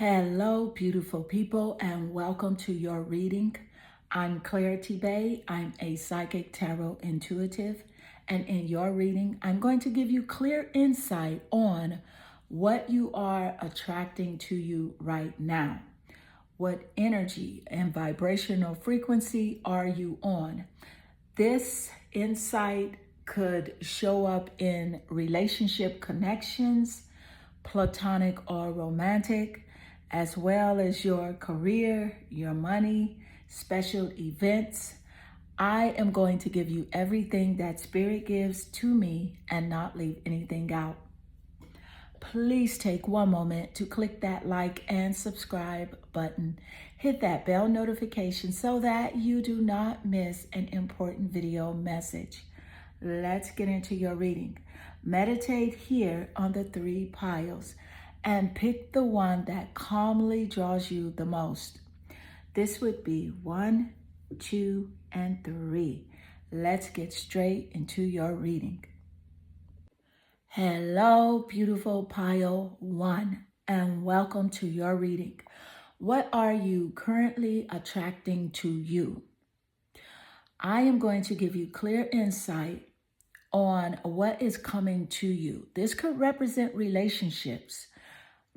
Hello, beautiful people, and welcome to your reading. I'm Clarity Bay. I'm a psychic tarot intuitive, and in your reading, I'm going to give you clear insight on what you are attracting to you right now. What energy and vibrational frequency are you on? This insight could show up in relationship connections, platonic or romantic, as well as your career, your money, special events. I am going to give you everything that Spirit gives to me and not leave anything out. Please take one moment to click that like and subscribe button. Hit that bell notification so that you do not miss an important video message. Let's get into your reading. Meditate here on the three piles and pick the one that calmly draws you the most. This would be 1, 2, and 3. Let's get straight into your reading. Hello, beautiful pile 1, and welcome to your reading. What are you currently attracting to you? I am going to give you clear insight on what is coming to you. This could represent relationships,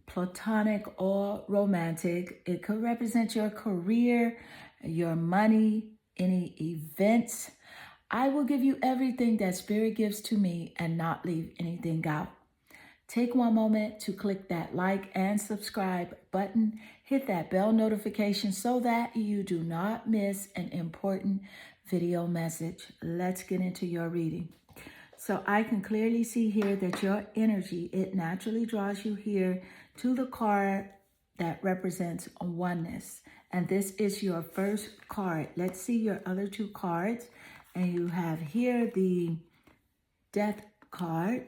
platonic or romantic. It could represent your career, your money, any events. I will give you everything that Spirit gives to me and not leave anything out. Take one moment to click that like and subscribe button. Hit that bell notification so that you do not miss an important video message. Let's get into your reading. So I can clearly see here that your energy, it naturally draws you here to the card that represents oneness. And this is your first card. Let's see your other two cards. And you have here the Death card.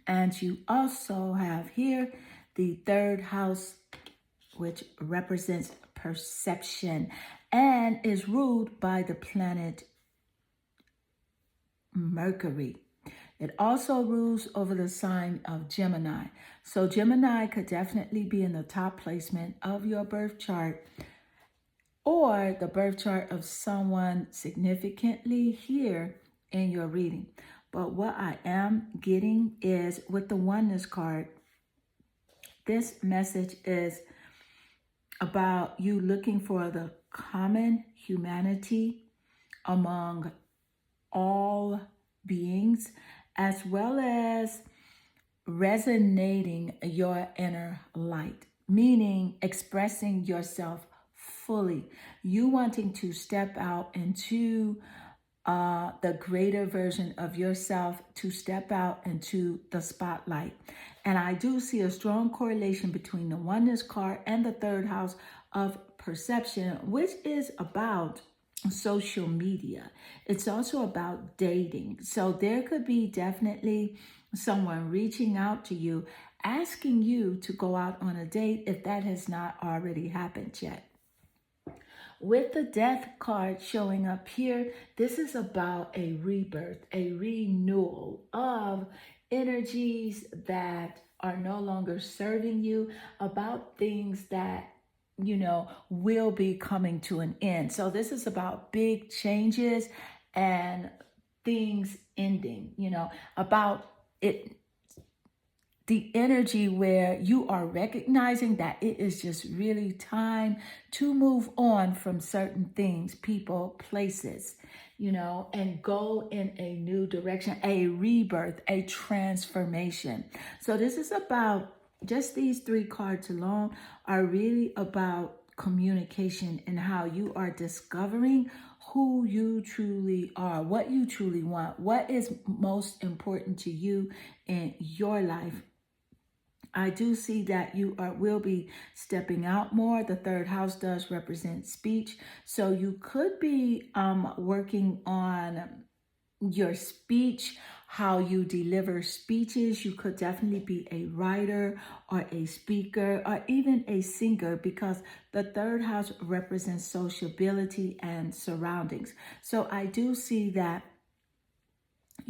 And you also have here the third house, which represents perception and is ruled by the planet Mercury. It also rules over the sign of Gemini. So Gemini could definitely be in the top placement of your birth chart or the birth chart of someone significantly here in your reading. But what I am getting is with the oneness card, this message is about you looking for the common humanity among all beings, as well as resonating your inner light, meaning expressing yourself fully. You wanting to step out into the greater version of yourself, to step out into the spotlight. And I do see a strong correlation between the oneness card and the third house of perception, which is about social media. It's also about dating. So there could be definitely someone reaching out to you, asking you to go out on a date if that has not already happened yet. With the Death card showing up here, this is about a rebirth, a renewal of energies that are no longer serving you, about things that will be coming to an end. So this is about big changes and things ending, about it, the energy where you are recognizing that it is just really time to move on from certain things, people, places, and go in a new direction, a rebirth, a transformation. So this is about, just these three cards alone are really about communication and how you are discovering who you truly are, what you truly want, what is most important to you in your life. I do see that you will be stepping out more. The third house does represent speech. So you could be working on your speech, how you deliver speeches. You could definitely be a writer or a speaker or even a singer, because the third house represents sociability and surroundings. So I do see that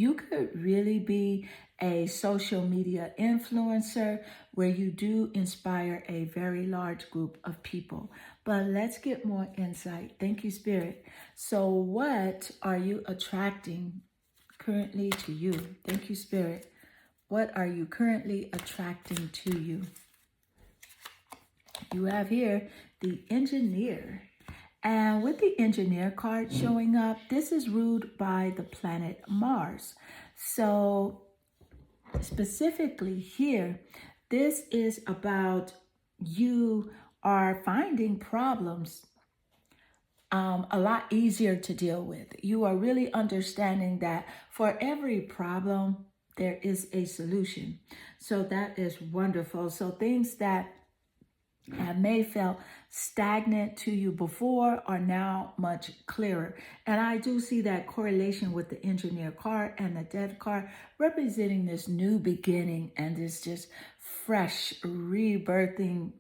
You could really be a social media influencer where you do inspire a very large group of people. But let's get more insight. Thank you, Spirit. So what are you attracting currently to you? Thank you, Spirit. What are you currently attracting to you? You have here the Engineer. And with the Engineer card showing up, this is ruled by the planet Mars. So specifically here, this is about you are finding problems a lot easier to deal with. You are really understanding that for every problem, there is a solution. So that is wonderful. So things that may felt stagnant to you before are now much clearer. And I do see that correlation with the Engineer card and the Death card, representing this new beginning and this just fresh, rebirthing,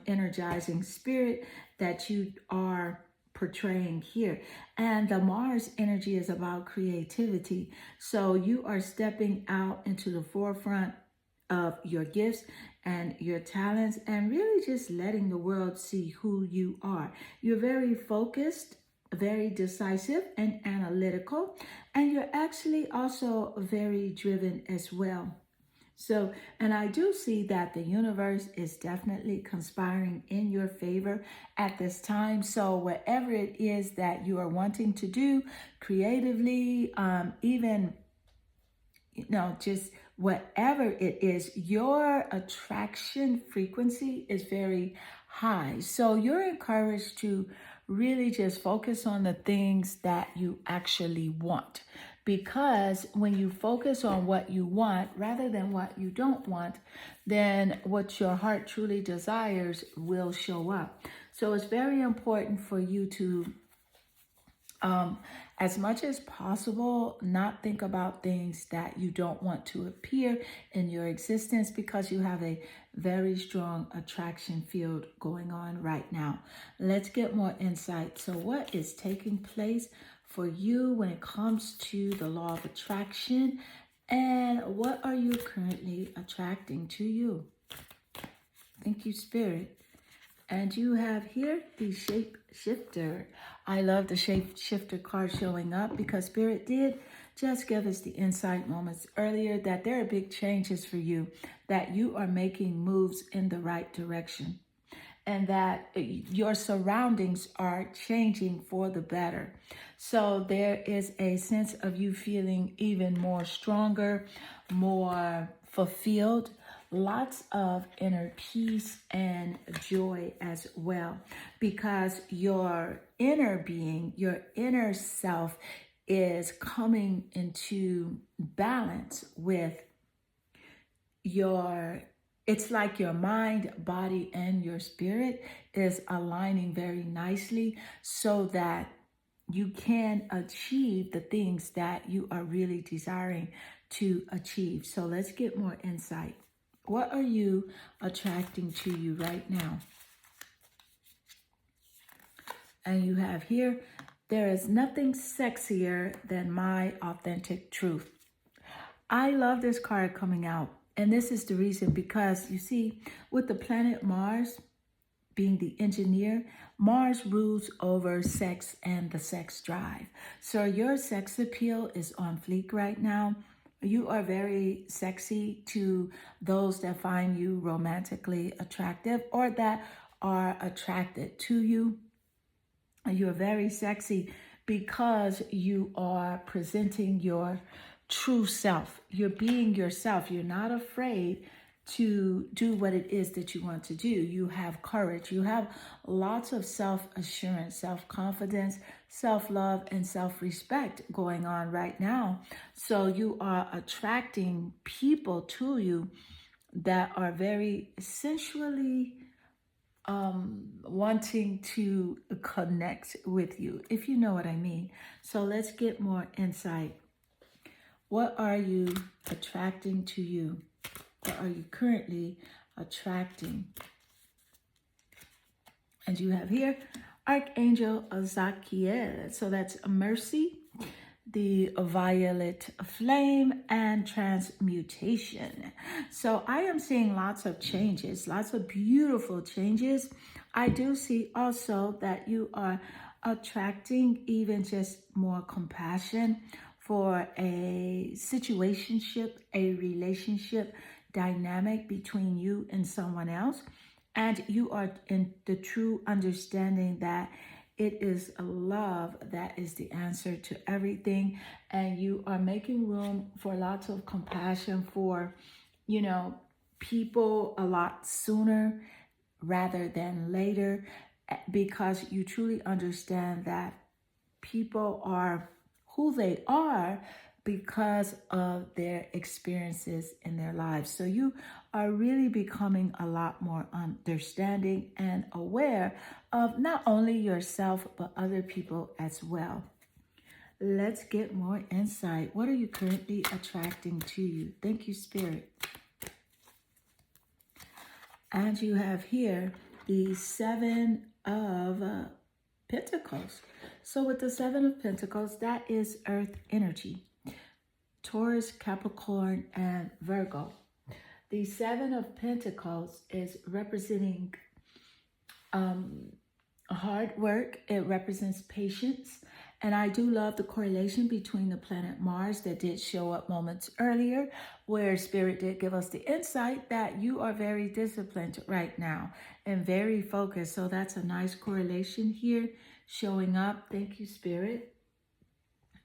energizing spirit that you are portraying here. And the Mars energy is about creativity. So you are stepping out into the forefront of your gifts and your talents, and really just letting the world see who you are. You're very focused, very decisive and analytical, and you're actually also very driven as well. So, and I do see that the universe is definitely conspiring in your favor at this time. So whatever it is that you are wanting to do creatively, even, just whatever it is, your attraction frequency is very high. So you're encouraged to really just focus on the things that you actually want. Because when you focus on what you want rather than what you don't want, then what your heart truly desires will show up. So it's very important for you to, as much as possible, not think about things that you don't want to appear in your existence, because you have a very strong attraction field going on right now. Let's get more insight. So what is taking place for you when it comes to the law of attraction, and what are you currently attracting to you? Thank you, Spirit. And you have here the Shape Shifter. I love the Shape Shifter card showing up because Spirit did just give us the insight moments earlier that there are big changes for you, that you are making moves in the right direction, and that your surroundings are changing for the better. So there is a sense of you feeling even more stronger, more fulfilled, lots of inner peace and joy as well, because your inner being, your inner self is coming into balance with it's like your mind, body, and your spirit is aligning very nicely so that you can achieve the things that you are really desiring to achieve. So let's get more insight. What are you attracting to you right now? And you have here, there is nothing sexier than my authentic truth. I love this card coming out. And this is the reason, because you see, with the planet Mars being the Engineer, Mars rules over sex and the sex drive. So your sex appeal is on fleek right now. You are very sexy to those that find you romantically attractive or that are attracted to you. You're very sexy because you are presenting your true self. You're being yourself. You're not afraid to do what it is that you want to do. You have courage. You have lots of self-assurance, self-confidence, self-love, and self-respect going on right now. So you are attracting people to you that are very sensually wanting to connect with you, if you know what I mean. So let's get more insight. What are you attracting to you? What are you currently attracting? And you have here Archangel Azakiel. So that's mercy, the violet flame, and transmutation. So I am seeing lots of changes, lots of beautiful changes. I do see also that you are attracting even just more compassion for a situationship, a relationship dynamic between you and someone else. And you are in the true understanding that it is love that is the answer to everything. And you are making room for lots of compassion for, people a lot sooner rather than later, because you truly understand that people are who they are because of their experiences in their lives. So you are really becoming a lot more understanding and aware of not only yourself, but other people as well. Let's get more insight. What are you currently attracting to you? Thank you, Spirit. And you have here the Seven of Pentacles. So with the Seven of Pentacles, that is earth energy. Taurus, Capricorn, and Virgo. The Seven of Pentacles is representing hard work. It represents patience. And I do love the correlation between the planet Mars that did show up moments earlier, where Spirit did give us the insight that you are very disciplined right now and very focused. So that's a nice correlation here showing up. Thank you, Spirit.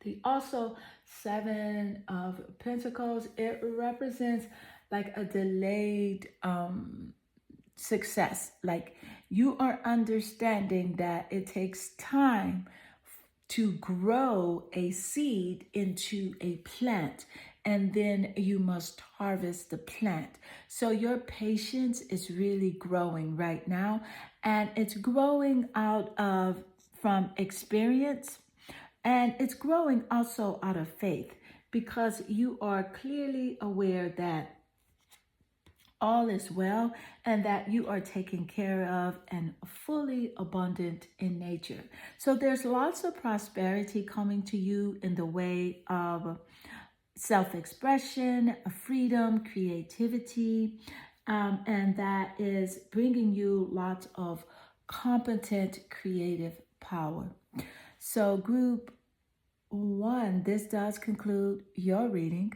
The also Seven of Pentacles, it represents like a delayed success. Like you are understanding that it takes time to grow a seed into a plant, and then you must harvest the plant. So your patience is really growing right now, and it's growing from experience, and it's growing also out of faith, because you are clearly aware that all is well and that you are taken care of and fully abundant in nature. So there's lots of prosperity coming to you in the way of self-expression, freedom, creativity, and that is bringing you lots of competent creative power. So group 1, this does conclude your reading.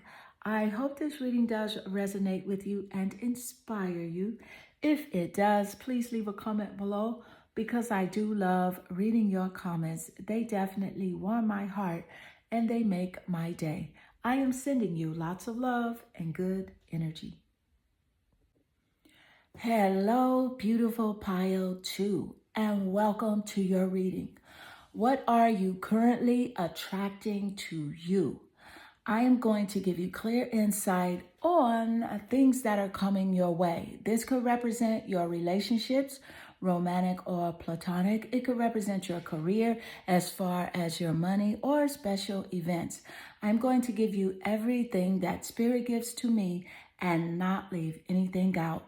I hope this reading does resonate with you and inspire you. If it does, please leave a comment below, because I do love reading your comments. They definitely warm my heart and they make my day. I am sending you lots of love and good energy. Hello, beautiful pile 2, and welcome to your reading. What are you currently attracting to you? I am going to give you clear insight on things that are coming your way. This could represent your relationships, romantic or platonic. It could represent your career as far as your money or special events. I'm going to give you everything that Spirit gives to me and not leave anything out.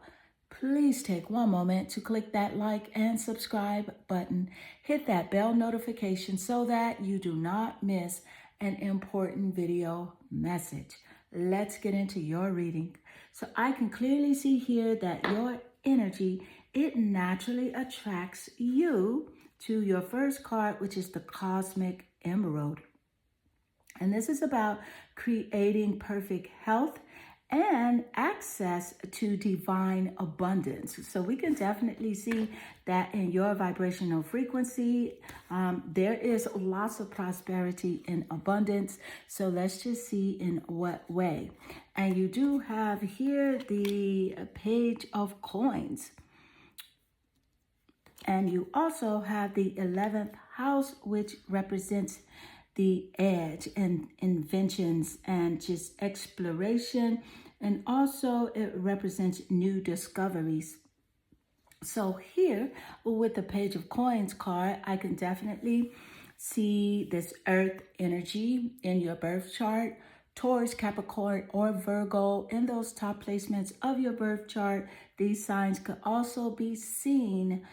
Please take one moment to click that like and subscribe button. Hit that bell notification so that you do not miss an important video message. Let's get into your reading. So I can clearly see here that your energy, it naturally attracts you to your first card, which is the Cosmic Emerald. And this is about creating perfect health and access to divine abundance. So we can definitely see that in your vibrational frequency, there is lots of prosperity and abundance. So let's just see in what way. And you do have here the Page of Coins. And you also have the 11th house, which represents the edge and inventions and just exploration. And also it represents new discoveries. So here with the Page of Coins card, I can definitely see this earth energy in your birth chart. Taurus, Capricorn, or Virgo in those top placements of your birth chart. These signs could also be seen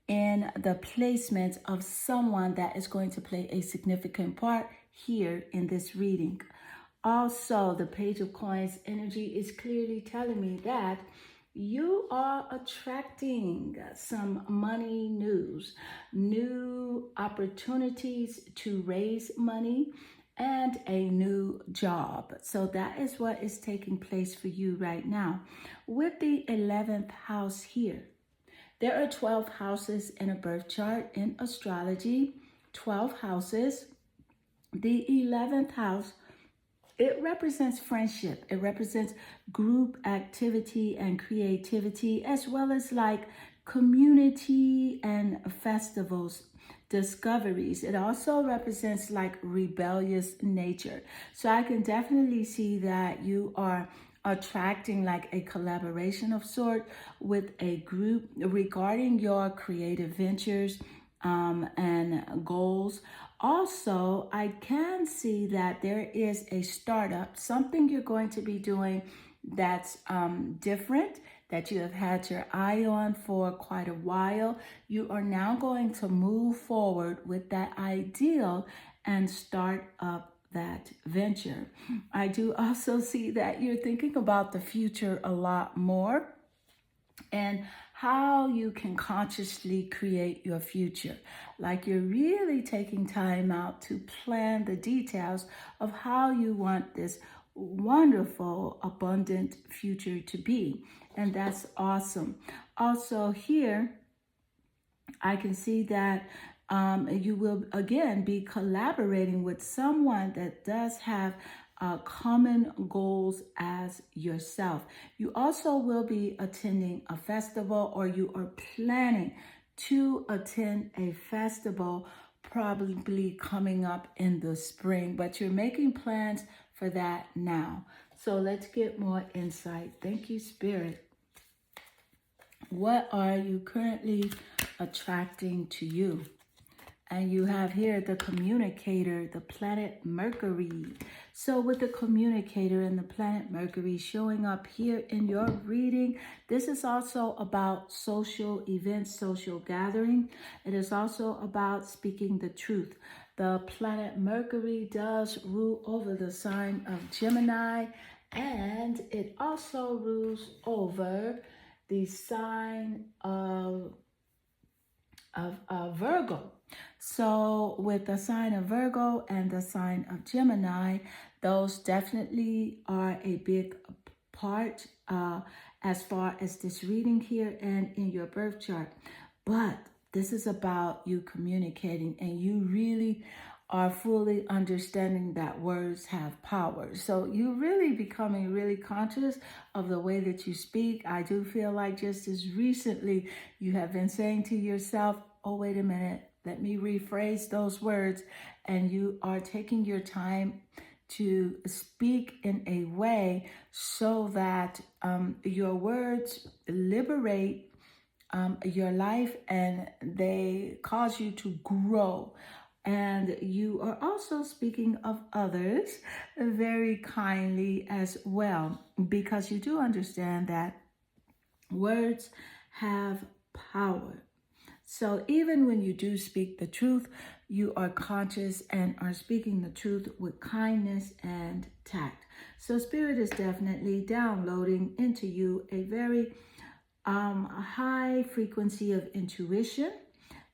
in the placement of someone that is going to play a significant part here in this reading. Also, the Page of Coins energy is clearly telling me that you are attracting some money news, new opportunities to raise money, and a new job. So that is what is taking place for you right now. With the 11th house here, there are 12 houses in a birth chart in astrology, 12 houses. The 11th house, it represents friendship. It represents group activity and creativity, as well as like community and festivals, discoveries. It also represents like rebellious nature. So I can definitely see that you are attracting like a collaboration of sort with a group regarding your creative ventures and goals. Also, I can see that there is a startup, something you're going to be doing that's different, that you have had your eye on for quite a while. You are now going to move forward with that ideal and start up that venture. I do also see that you're thinking about the future a lot more and how you can consciously create your future. Like you're really taking time out to plan the details of how you want this wonderful, abundant future to be. And that's awesome. Also here, I can see that you will again be collaborating with someone that does have common goals as yourself. You also will be attending a festival, or you are planning to attend a festival probably coming up in the spring, but you're making plans for that now. So let's get more insight. Thank you, Spirit. What are you currently attracting to you? And you have here the communicator, the planet Mercury. So with the communicator and the planet Mercury showing up here in your reading, this is also about social events, social gathering. It is also about speaking the truth. The planet Mercury does rule over the sign of Gemini, and it also rules over the sign of Virgo. So with the sign of Virgo and the sign of Gemini, those definitely are a big part as far as this reading here and in your birth chart. But this is about you communicating, and you really are fully understanding that words have power. So you're really becoming really conscious of the way that you speak. I do feel like just as recently you have been saying to yourself, oh, wait a minute, let me rephrase those words. And you are taking your time to speak in a way so that your words liberate your life, and they cause you to grow. And you are also speaking of others very kindly as well, because you do understand that words have power. So even when you do speak the truth, you are conscious and are speaking the truth with kindness and tact. So Spirit is definitely downloading into you a very high frequency of intuition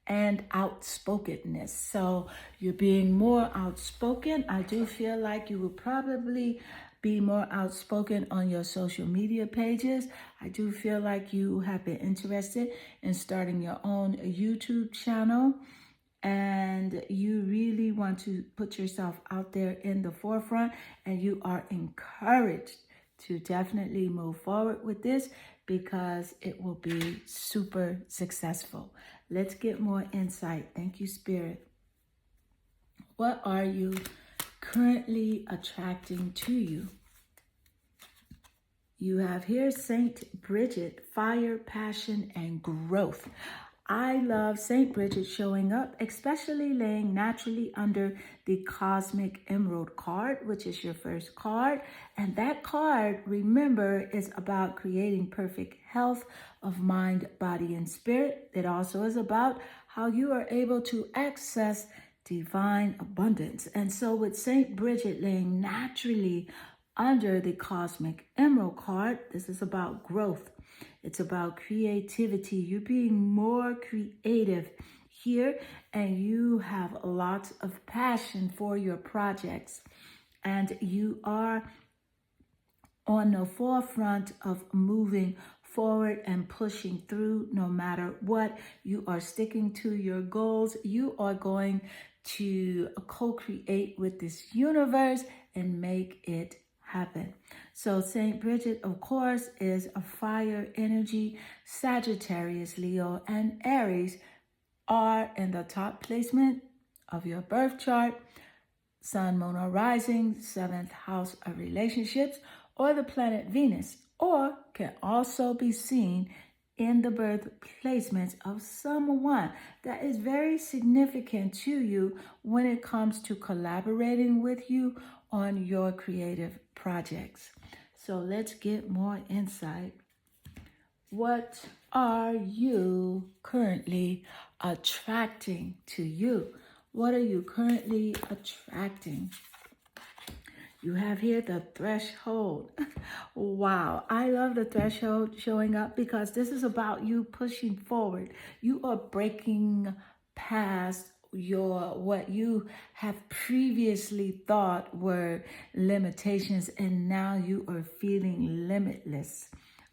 and outspokenness. So you're being more outspoken. I do feel like you will probably be more outspoken on your social media pages. I do feel like you have been interested in starting your own YouTube channel, and you really want to put yourself out there in the forefront, and you are encouraged to definitely move forward with this because it will be super successful. Let's get more insight. Thank you, Spirit. What are you currently attracting to you? You have here Saint Bridget, fire, passion, and growth. I love Saint Bridget showing up, especially laying naturally under the Cosmic Emerald card, which is your first card. And that card, remember, is about creating perfect health of mind, body, and spirit. It also is about how you are able to access divine abundance. And so with St. Bridget laying naturally under the cosmic emerald card, this is about growth. It's about creativity. You're being more creative here, and you have lots of passion for your projects, and you are on the forefront of moving forward and pushing through no matter what. You are sticking to your goals. You are going to co-create with this universe and make it happen. So St. Bridget, of course, is a fire energy. Sagittarius, Leo, and Aries are in the top placement of your birth chart. Sun, Moon, or Rising, 7th house of relationships, or the planet Venus, or can also be seen in the birth placements of someone that is very significant to you when it comes to collaborating with you on your creative projects. So let's get more insight. What are you currently attracting to you? What are you currently attracting? You have here the threshold. Wow, I love the threshold showing up because this is about you pushing forward. You are breaking past what you have previously thought were limitations, and now you are feeling limitless.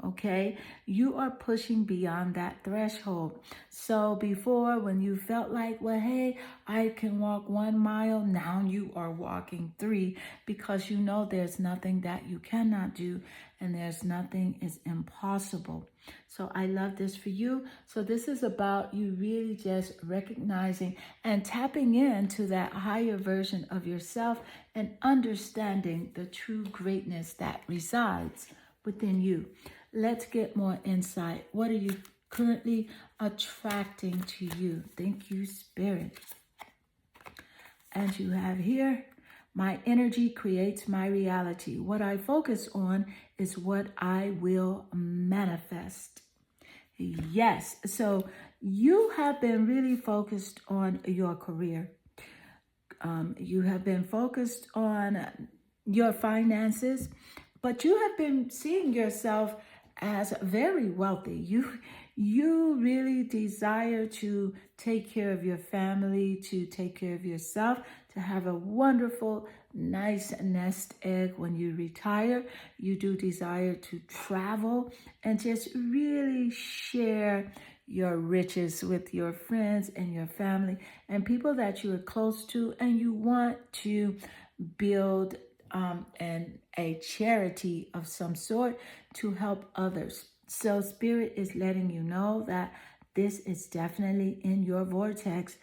Okay, you are pushing beyond that threshold. So before, when you felt like, well, hey, I can walk 1 mile, now you are walking 3, because you know there's nothing that you cannot do, and there's nothing is impossible. So I love this for you. So this is about you really just recognizing and tapping into that higher version of yourself and understanding the true greatness that resides within you. Let's get more insight. What are you currently attracting to you? Thank you, Spirit. And you have here, my energy creates my reality. What I focus on is what I will manifest. Yes, so you have been really focused on your career. You have been focused on your finances, but you have been seeing yourself as very wealthy. You really desire to take care of your family, to take care of yourself, to have a wonderful, nice nest egg when you retire. You do desire to travel and just really share your riches with your friends and your family and people that you are close to, and you want to build a charity of some sort to help others. So Spirit is letting you know that this is definitely in your vortex,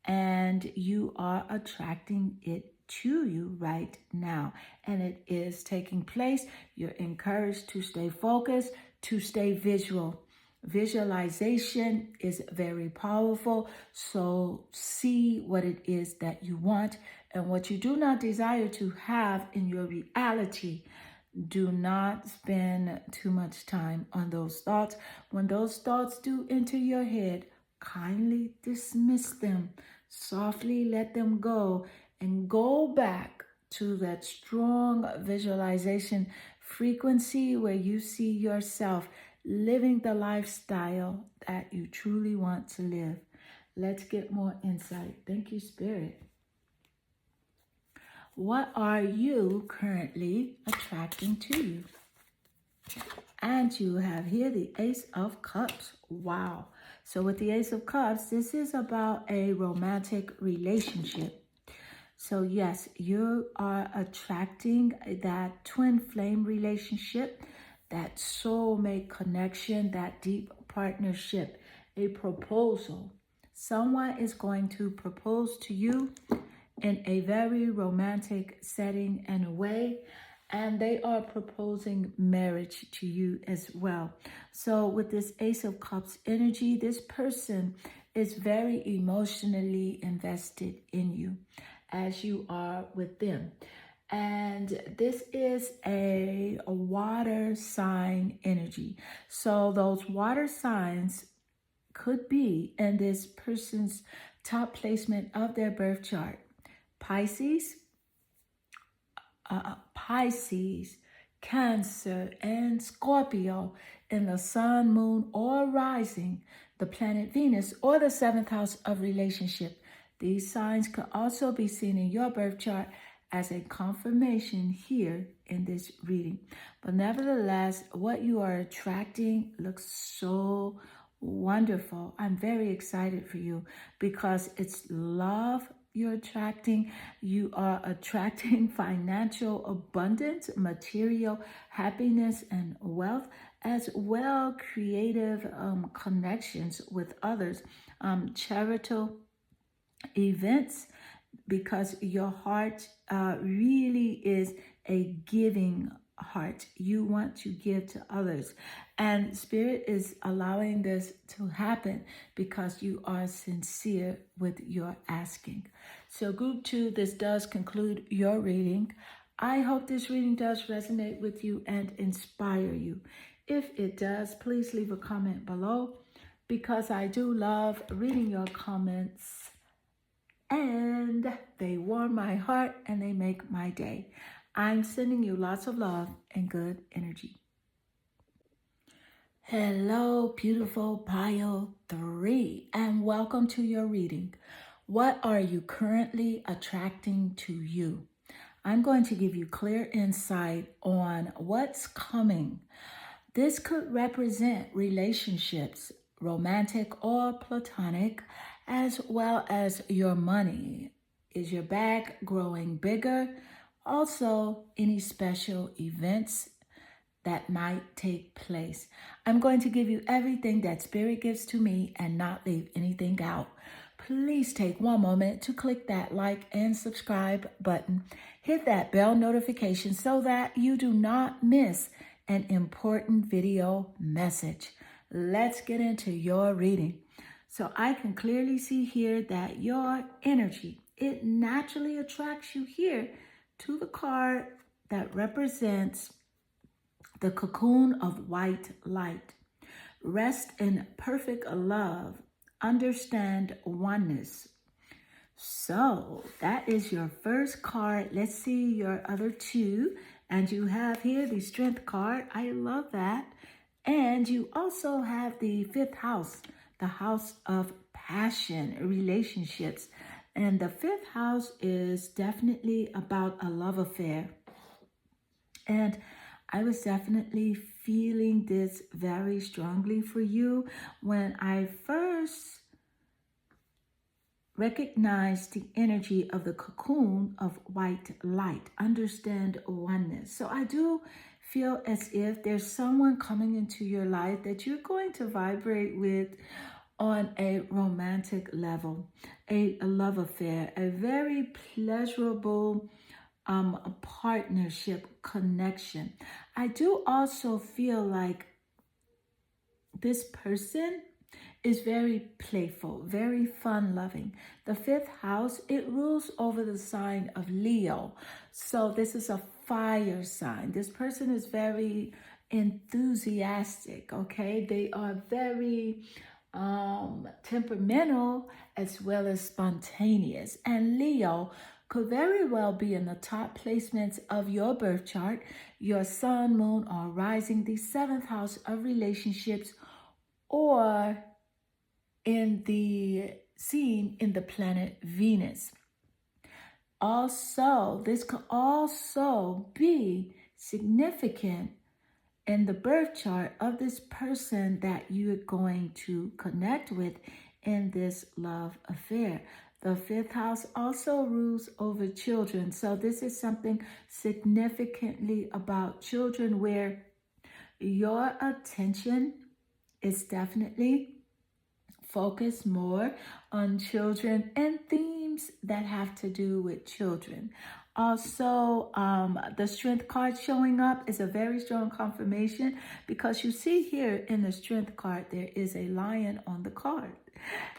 and you are attracting it to you right now, and it is taking place. You're encouraged to stay focused, to stay visual. Visualization is very powerful. So see what it is that you want and what you do not desire to have in your reality. Do not spend too much time on those thoughts. When those thoughts do enter your head, kindly dismiss them. Softly let them go and go back to that strong visualization frequency where you see yourself living the lifestyle that you truly want to live. Let's get more insight. Thank you, Spirit. What are you currently attracting to you? And you have here the Ace of Cups. Wow. So with the Ace of Cups, this is about a romantic relationship. So yes, you are attracting that twin flame relationship, that soulmate connection, that deep partnership, a proposal. Someone is going to propose to you in a very romantic setting and a way, and they are proposing marriage to you as well. So with this Ace of Cups energy, this person is very emotionally invested in you as you are with them. And this is a water sign energy. So those water signs could be in this person's top placement of their birth chart. Pisces, Cancer, and Scorpio in the sun, moon, or rising, the planet Venus, or the seventh house of relationship. These signs could also be seen in your birth chart as a confirmation here in this reading. But nevertheless, what you are attracting looks so wonderful. I'm very excited for you because it's love you're attracting. You are attracting financial abundance, material happiness, and wealth, as well creative connections with others, charitable events, because your heart really is a giving heart. You want to give to others, and Spirit is allowing this to happen because you are sincere with your asking. So group 2, this does conclude your reading. I hope this reading does resonate with you and inspire you. If it does, please leave a comment below, because I do love reading your comments, and they warm my heart and they make my day. I'm sending you lots of love and good energy. Hello, beautiful pile 3, and welcome to your reading. What are you currently attracting to you? I'm going to give you clear insight on what's coming. This could represent relationships, romantic or platonic, as well as your money. Is your bag growing bigger? Also, any special events that might take place. I'm going to give you everything that Spirit gives to me and not leave anything out. Please take one moment to click that like and subscribe button. Hit that bell notification so that you do not miss an important video message. Let's get into your reading. So I can clearly see here that your energy, it naturally attracts you here to the card that represents the cocoon of white light. Rest in perfect love. Understand oneness. So that is your first card. Let's see your other two. And you have here the strength card. I love that. And you also have the 5th house, the house of passion, relationships. And the 5th house is definitely about a love affair. And I was definitely feeling this very strongly for you when I first recognized the energy of the cocoon of white light. Understand oneness. So I do feel as if there's someone coming into your life that you're going to vibrate with on a romantic level, a love affair, a very pleasurable a partnership connection. I do also feel like this person is very playful, very fun-loving. The 5th house, it rules over the sign of Leo. So this is a fire sign. This person is very enthusiastic, okay? They are very temperamental as well as spontaneous. And Leo could very well be in the top placements of your birth chart, your sun, moon, or rising, the 7th house of relationships, or in the scene in the planet Venus. Also, this could also be significant in the birth chart of this person that you're going to connect with in this love affair. The 5th house also rules over children. So this is something significantly about children where your attention is definitely focused more on children and themes that have to do with children. Also, the strength card showing up is a very strong confirmation because you see here in the strength card, there is a lion on the card.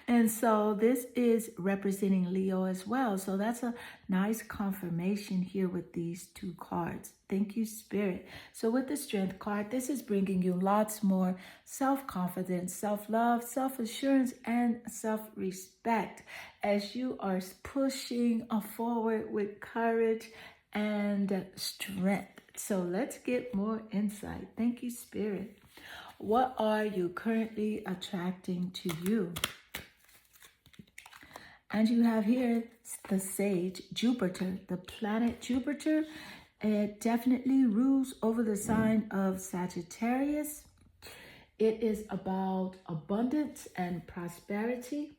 And so this is representing Leo as well. So that's a nice confirmation here with these two cards. Thank you, Spirit. So with the Strength card, this is bringing you lots more self-confidence, self-love, self-assurance, and self-respect as you are pushing forward with courage and strength. So let's get more insight. Thank you, Spirit. What are you currently attracting to you? And you have here the sage, Jupiter, the planet Jupiter. It definitely rules over the sign of Sagittarius. It is about abundance and prosperity.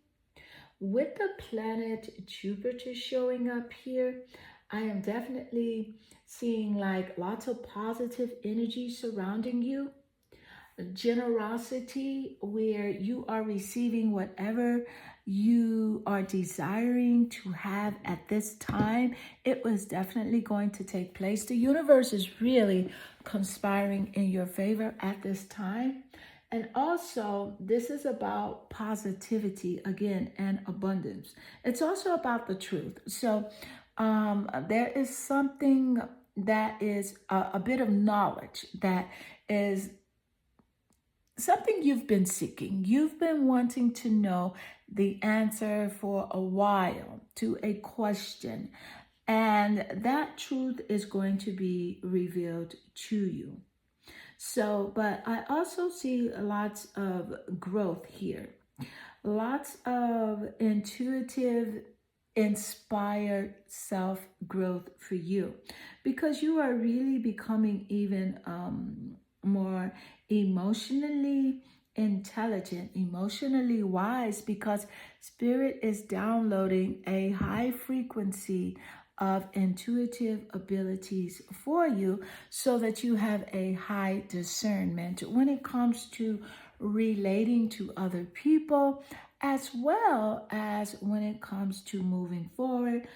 With the planet Jupiter showing up here, I am definitely seeing like lots of positive energy surrounding you. Generosity, where you are receiving whatever you are desiring to have at this time. It was definitely going to take place. The universe is really conspiring in your favor at this time. And also, this is about positivity again and abundance. It's also about the truth. So there is something that is a bit of knowledge that is something you've been seeking. You've been wanting to know the answer for a while to a question, and that truth is going to be revealed to you. So, but I also see lots of growth here, lots of intuitive, inspired self-growth for you, because you are really becoming even more emotionally intelligent, emotionally wise, because Spirit is downloading a high frequency of intuitive abilities for you so that you have a high discernment when it comes to relating to other people, as well as when it comes to moving forward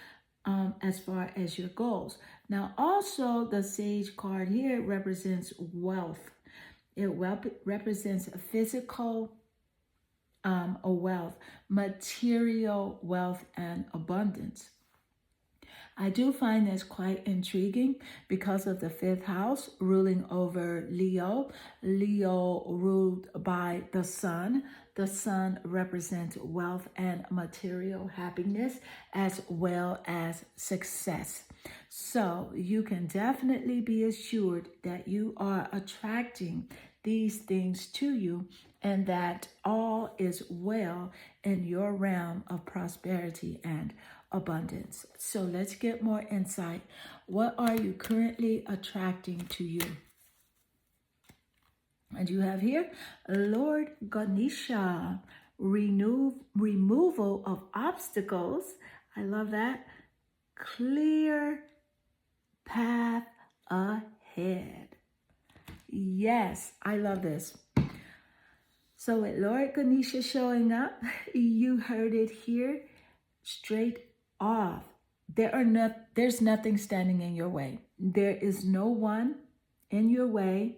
as far as your goals. Now, also the Sage card here represents wealth. It represents a physical wealth, material wealth, and abundance. I do find this quite intriguing because of the fifth house ruling over Leo. Leo ruled by the sun. The sun represents wealth and material happiness as well as success. So you can definitely be assured that you are attracting these things to you and that all is well in your realm of prosperity and abundance. So let's get more insight. What are you currently attracting to you? And you have here Lord Ganesha, removal of obstacles. I love that. Clear path ahead. Yes, I love this. So with Lord Ganesha showing up, you heard it here straight off. There's nothing standing in your way. There is no one in your way.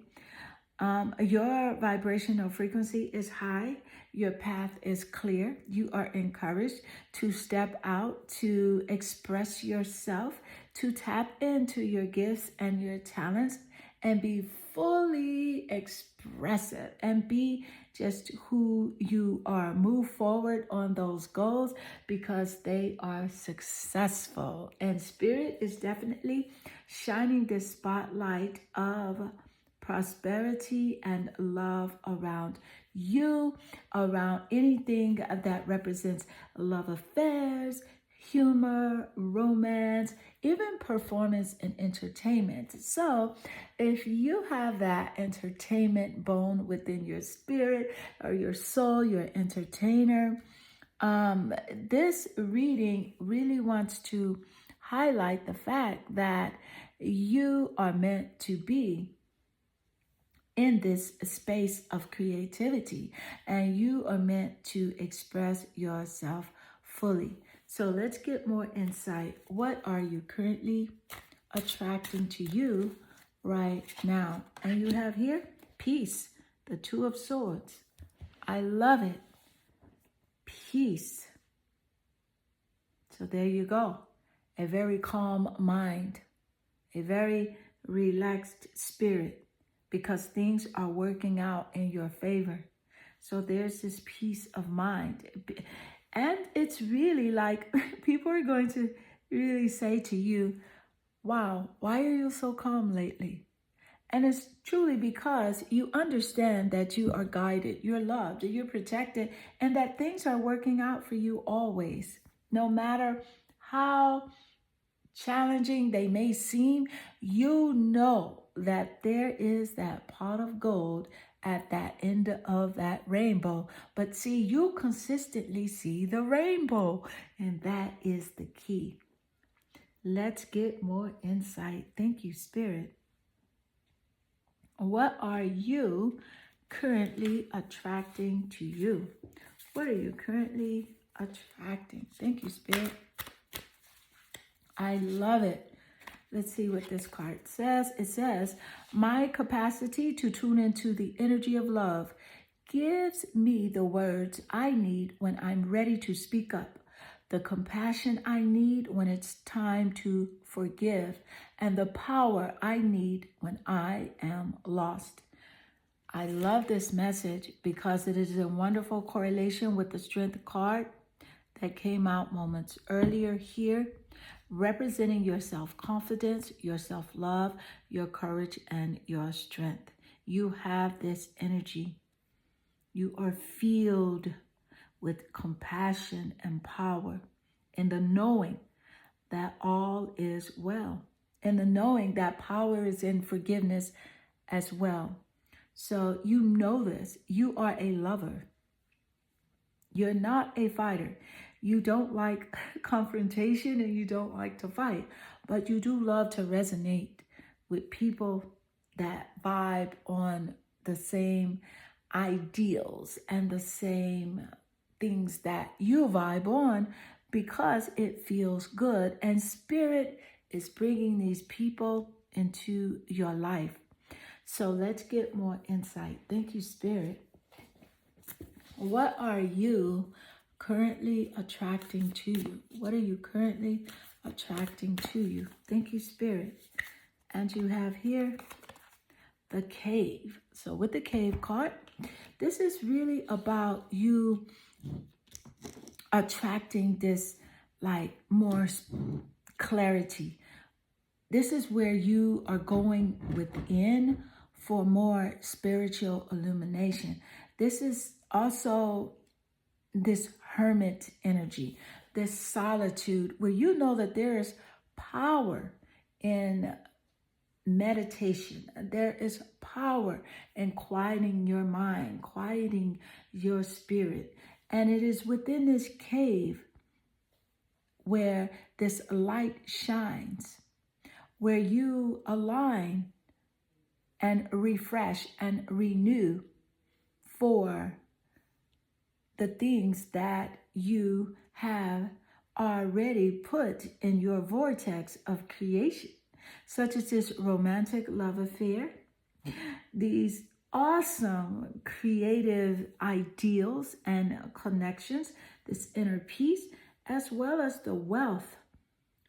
Your vibrational frequency is high. Your path is clear. You are encouraged to step out, to express yourself, to tap into your gifts and your talents and be fully expressive and be just who you are. Move forward on those goals because they are successful. And Spirit is definitely shining this spotlight of prosperity and love around you, around anything that represents love affairs, humor, romance, even performance and entertainment. So if you have that entertainment bone within your spirit or your soul, your entertainer, this reading really wants to highlight the fact that you are meant to be in this space of creativity and you are meant to express yourself fully. So let's get more insight. What are you currently attracting to you right now? And you have here peace, the Two of Swords. I love it. peace. So there you go. A very calm mind, a very relaxed spirit, because things are working out in your favor. So there's this peace of mind. And it's really like people are going to really say to you, wow, why are you so calm lately? And it's truly because you understand that you are guided, you're loved, you're protected, and that things are working out for you always. No matter how challenging they may seem, you know that there is that pot of gold at that end of that rainbow. But see, you consistently see the rainbow, and that is the key. Let's get more insight. Thank you, Spirit. What are you currently attracting to you? What are you currently attracting? Thank you, Spirit. I love it. Let's see what this card says. It says, my capacity to tune into the energy of love gives me the words I need when I'm ready to speak up, the compassion I need when it's time to forgive, and the power I need when I am lost. I love this message because it is a wonderful correlation with the Strength card that came out moments earlier here, representing your self-confidence, your self-love, your courage, and your strength. You have this energy. You are filled with compassion and power, in the knowing that all is well, in the knowing that power is in forgiveness as well. So you know this. You are a lover. You're not a fighter. You don't like confrontation and you don't like to fight, but you do love to resonate with people that vibe on the same ideals and the same things that you vibe on, because it feels good. And Spirit is bringing these people into your life. So let's get more insight. Thank you, Spirit. What are you currently attracting to you? What are you currently attracting to you? Thank you, Spirit. And you have here the cave. So with the cave card, this is really about you attracting this like more clarity. This is where you are going within for more spiritual illumination. This is also this hermit energy, this solitude, where you know that there is power in meditation. There is power in quieting your mind, quieting your spirit. And it is within this cave where this light shines, where you align and refresh and renew for the things that you have already put in your vortex of creation, such as this romantic love affair, these awesome creative ideals and connections, this inner peace, as well as the wealth,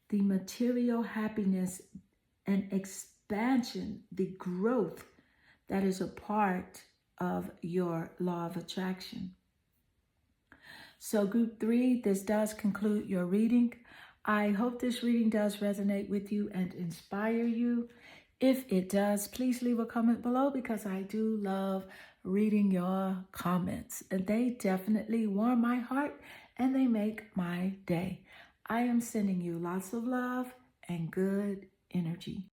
the material happiness and expansion, the growth that is a part of your law of attraction. So group 3, this does conclude your reading. I hope this reading does resonate with you and inspire you. If it does, please leave a comment below, because I do love reading your comments. And they definitely warm my heart and they make my day. I am sending you lots of love and good energy.